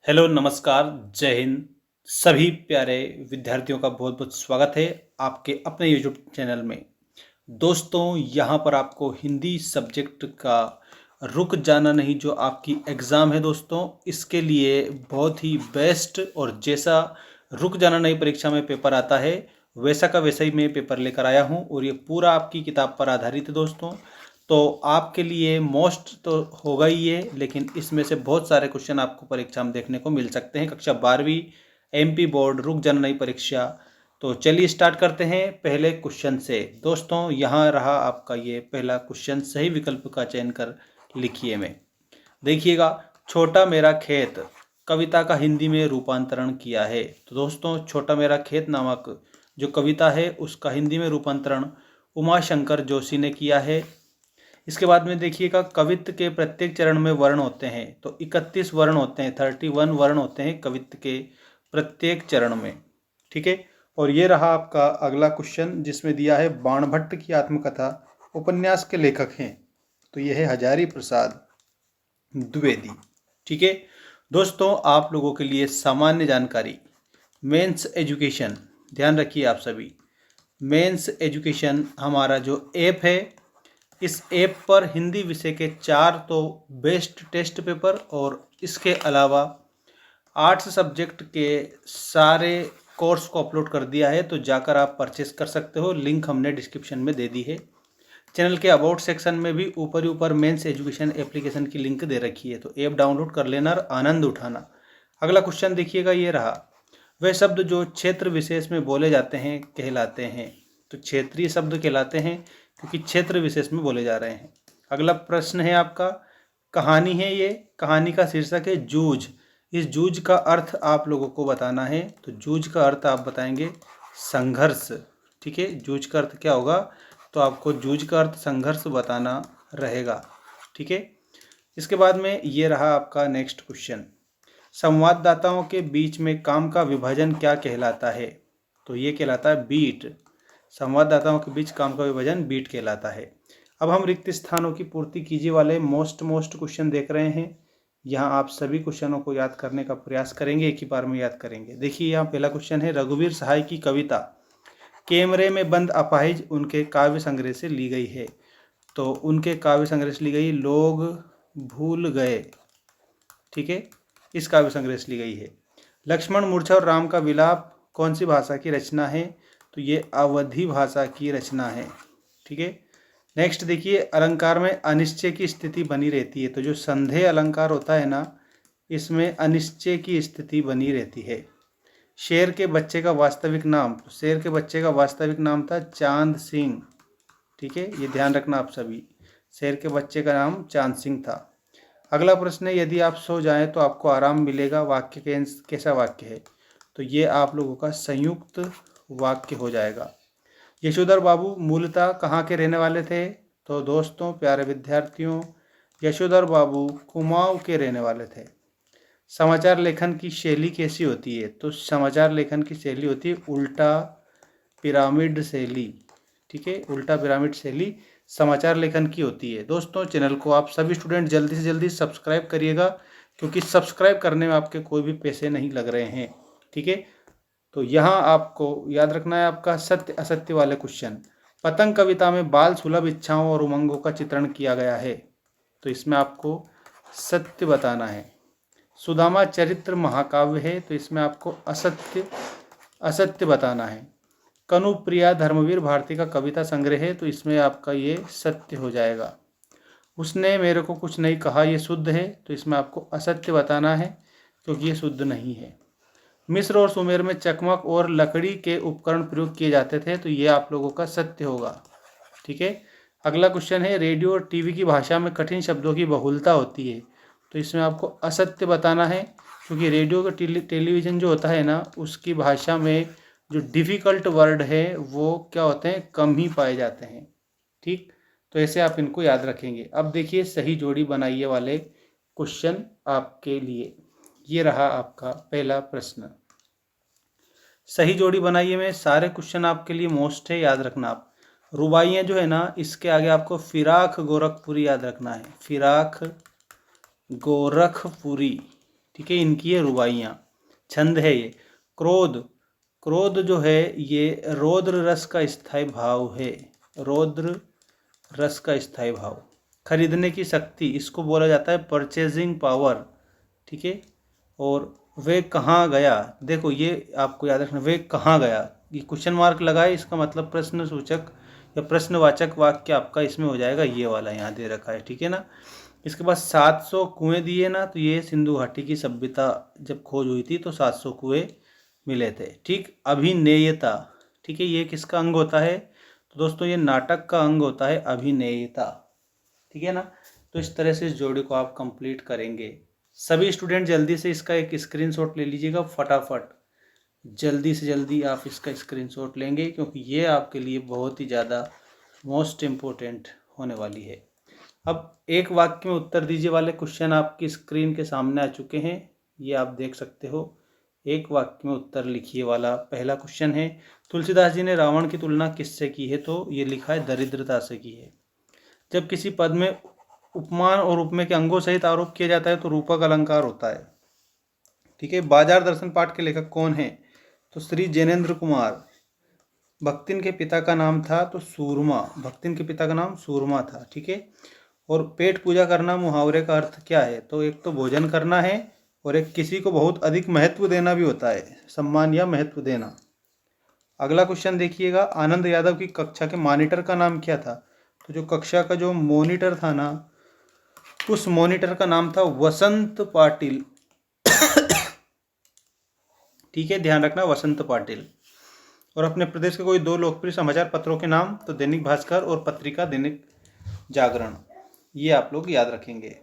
Hello नमस्कार जय हिंद। सभी प्यारे विद्यार्थियों का बहुत बहुत स्वागत है आपके अपने यूट्यूब चैनल में। दोस्तों यहाँ पर आपको हिंदी सब्जेक्ट का रुक जाना नहीं जो आपकी एग्ज़ाम है दोस्तों, इसके लिए बहुत ही बेस्ट और जैसा रुक जाना नहीं परीक्षा में पेपर आता है वैसा का वैसा ही मैं पेपर लेकर आया हूँ और ये पूरा आपकी किताब पर आधारित है दोस्तों। तो आपके लिए मोस्ट तो होगा ही ये, लेकिन इसमें से बहुत सारे क्वेश्चन आपको परीक्षा में देखने को मिल सकते हैं। कक्षा 12वीं एमपी बोर्ड रुक जाना नहीं परीक्षा। तो चलिए स्टार्ट करते हैं पहले क्वेश्चन से। दोस्तों यहाँ रहा आपका ये पहला क्वेश्चन, सही विकल्प का चयन कर लिखिए में। देखिएगा, छोटा मेरा खेत कविता का हिंदी में रूपांतरण किया है। तो दोस्तों छोटा मेरा खेत नामक जो कविता है उसका हिंदी में रूपांतरण उमा शंकर जोशी ने किया है। इसके बाद में देखिएगा, कवित्त के प्रत्येक चरण में वर्ण होते हैं। तो 31 वर्ण होते हैं, 31 वर्ण होते हैं कवित्त के प्रत्येक चरण में। ठीक है। और ये रहा आपका अगला क्वेश्चन जिसमें दिया है बाणभट्ट की आत्मकथा उपन्यास के लेखक हैं। तो यह है हजारी प्रसाद द्विवेदी। ठीक है दोस्तों, आप लोगों के लिए सामान्य जानकारी, मेंस एजुकेशन ध्यान रखिए आप सभी। मेंस एजुकेशन हमारा जो ऐप है, इस ऐप पर हिंदी विषय के 4 तो बेस्ट टेस्ट पेपर और इसके अलावा आर्ट्स सब्जेक्ट के सारे कोर्स को अपलोड कर दिया है। तो जाकर आप परचेस कर सकते हो, लिंक हमने डिस्क्रिप्शन में दे दी है। चैनल के अबाउट सेक्शन में भी ऊपर ही ऊपर मेंस एजुकेशन एप्लीकेशन की लिंक दे रखी है, तो ऐप डाउनलोड कर लेना और आनंद उठाना। अगला क्वेश्चन देखिएगा, ये रहा, वह शब्द जो क्षेत्र विशेष में बोले जाते हैं कहलाते हैं। तो क्षेत्रीय शब्द कहलाते हैं क्योंकि क्षेत्र विशेष में बोले जा रहे हैं। अगला प्रश्न है आपका, कहानी है, ये कहानी का शीर्षक है जूझ। इस जूझ का अर्थ आप लोगों को बताना है। तो जूझ का अर्थ आप बताएंगे संघर्ष। ठीक है, जूझ का अर्थ क्या होगा, तो आपको जूझ का अर्थ संघर्ष बताना रहेगा। ठीक है। इसके बाद में ये रहा आपका नेक्स्ट क्वेश्चन, संवाददाताओं के बीच में काम का विभाजन क्या कहलाता है। तो ये कहलाता है बीट। संवाददाताओं के बीच काम का विभाजन बीट कहलाता है। अब हम रिक्त स्थानों की पूर्ति कीजिए वाले मोस्ट क्वेश्चन देख रहे हैं। यहाँ आप सभी क्वेश्चनों को याद करने का प्रयास करेंगे, एक ही बार में याद करेंगे। देखिए यहाँ पहला क्वेश्चन है, रघुवीर सहाय की कविता कैमरे में बंद अपाहिज उनके काव्य संग्रह से ली गई है। तो उनके काव्य संग्रह से ली गई लोग भूल गए। ठीक है, इस काव्य संग्रह से ली गई है। लक्ष्मण मूर्छा और राम का विलाप कौन सी भाषा की रचना है। तो ये अवधी भाषा की रचना है। ठीक है। नेक्स्ट देखिए, अलंकार में अनिश्चय की स्थिति बनी रहती है। तो जो संदेह अलंकार होता है ना, इसमें अनिश्चय की स्थिति बनी रहती है। शेर के बच्चे का वास्तविक नाम, तो शेर के बच्चे का वास्तविक नाम था चांद सिंह। ठीक है, ये ध्यान रखना आप सभी, शेर के बच्चे का नाम चांद सिंह था। अगला प्रश्न है, यदि आप सो जाएं तो आपको आराम मिलेगा, वाक्य कैसा वाक्य है। तो ये आप लोगों का संयुक्त वाक्य हो जाएगा। यशोधर बाबू मूलतः कहाँ के रहने वाले थे। तो दोस्तों प्यारे विद्यार्थियों, यशोधर बाबू कुमाऊं के रहने वाले थे। समाचार लेखन की शैली कैसी होती है। तो समाचार लेखन की शैली होती है उल्टा पिरामिड शैली। ठीक है, उल्टा पिरामिड शैली समाचार लेखन की होती है। दोस्तों चैनल को आप सभी स्टूडेंट जल्दी से जल्दी सब्सक्राइब करिएगा, क्योंकि सब्सक्राइब करने में आपके कोई भी पैसे नहीं लग रहे हैं। ठीक है। तो यहाँ आपको याद रखना है आपका सत्य असत्य वाले क्वेश्चन। पतंग कविता में बाल सुलभ इच्छाओं और उमंगों का चित्रण किया गया है। तो इसमें आपको सत्य बताना है। सुदामा चरित्र महाकाव्य है, तो इसमें आपको असत्य बताना है। कनुप्रिया धर्मवीर भारती का कविता संग्रह है, तो इसमें आपका ये सत्य हो जाएगा। उसने मेरे को कुछ नहीं कहा, ये शुद्ध है, तो इसमें आपको असत्य बताना है क्योंकि ये शुद्ध नहीं है। मिस्र और सुमेर में चकमक और लकड़ी के उपकरण प्रयोग किए जाते थे, तो ये आप लोगों का सत्य होगा। ठीक है। अगला क्वेश्चन है, रेडियो और टीवी की भाषा में कठिन शब्दों की बहुलता होती है। तो इसमें आपको असत्य बताना है, क्योंकि रेडियो का टेलीविज़न जो होता है ना, उसकी भाषा में जो डिफ़िकल्ट वर्ड है वो क्या होते हैं, कम ही पाए जाते हैं। ठीक, तो ऐसे आप इनको याद रखेंगे। अब देखिए सही जोड़ी बनाइए वाले क्वेश्चन आपके लिए। ये रहा आपका पहला प्रश्न, सही जोड़ी बनाइए में सारे क्वेश्चन आपके लिए मोस्ट है, याद रखना आप। रुबाइयाँ जो है ना, इसके आगे आपको फिराक गोरखपुरी याद रखना है, फिराक गोरखपुरी। ठीक है, इनकी ये रुबाइयाँ। छंद है ये। क्रोध, क्रोध जो है ये रौद्र रस का स्थायी भाव है, रौद्र रस का स्थायी भाव। खरीदने की शक्ति, इसको बोला जाता है परचेजिंग पावर। ठीक है, और वे कहाँ गया, देखो ये आपको याद रखना, वे कहाँ गया, ये क्वेश्चन मार्क लगाए, इसका मतलब प्रश्न सूचक या प्रश्नवाचक वाक्य आपका इसमें हो जाएगा, ये वाला यहाँ दे रखा है। ठीक है ना। इसके बाद 700 कुएं दिए ना, तो ये सिंधु घाटी की सभ्यता जब खोज हुई थी तो 700 कुएं मिले थे। ठीक, अभिनेयता, ठीक है, ये किसका अंग होता है, तो दोस्तों ये नाटक का अंग होता है अभिनेयता। ठीक है ना। तो इस तरह से इस जोड़ी को आप कंप्लीट करेंगे। सभी स्टूडेंट जल्दी से इसका एक स्क्रीनशॉट ले लीजिएगा, फटाफट जल्दी से जल्दी आप इसका स्क्रीनशॉट लेंगे, क्योंकि ये आपके लिए बहुत ही ज़्यादा मोस्ट इम्पोर्टेंट होने वाली है। अब एक वाक्य में उत्तर दीजिए वाले क्वेश्चन आपकी स्क्रीन के सामने आ चुके हैं, ये आप देख सकते हो। एक वाक्य में उत्तर लिखिए वाला पहला क्वेश्चन है, तुलसीदास जी ने रावण की तुलना किससे की है, तो ये लिखा है दरिद्रता से की है। जब किसी पद में उपमान और उपमेय के अंगों सहित आरोप किया जाता है तो रूपक अलंकार होता है। ठीक है, बाजार दर्शन पाठ के लेखक कौन है, तो श्री जैनेन्द्र कुमार। भक्तिन के पिता का नाम था तो सूरमा, भक्तिन के पिता का नाम सूरमा था। ठीक है, और पेट पूजा करना मुहावरे का अर्थ क्या है, तो एक तो भोजन करना है और एक किसी को बहुत अधिक महत्व देना भी होता है, सम्मान या महत्व देना। अगला क्वेश्चन देखिएगा, आनंद यादव की कक्षा के मॉनिटर का नाम क्या था, तो जो कक्षा का जो मॉनिटर था ना, उस मॉनिटर का नाम था वसंत पाटिल। ठीक है, ध्यान रखना, वसंत पाटिल। और अपने प्रदेश के कोई 2 लोकप्रिय समाचार पत्रों के नाम, तो दैनिक भास्कर और पत्रिका दैनिक जागरण, ये आप लोग याद रखेंगे।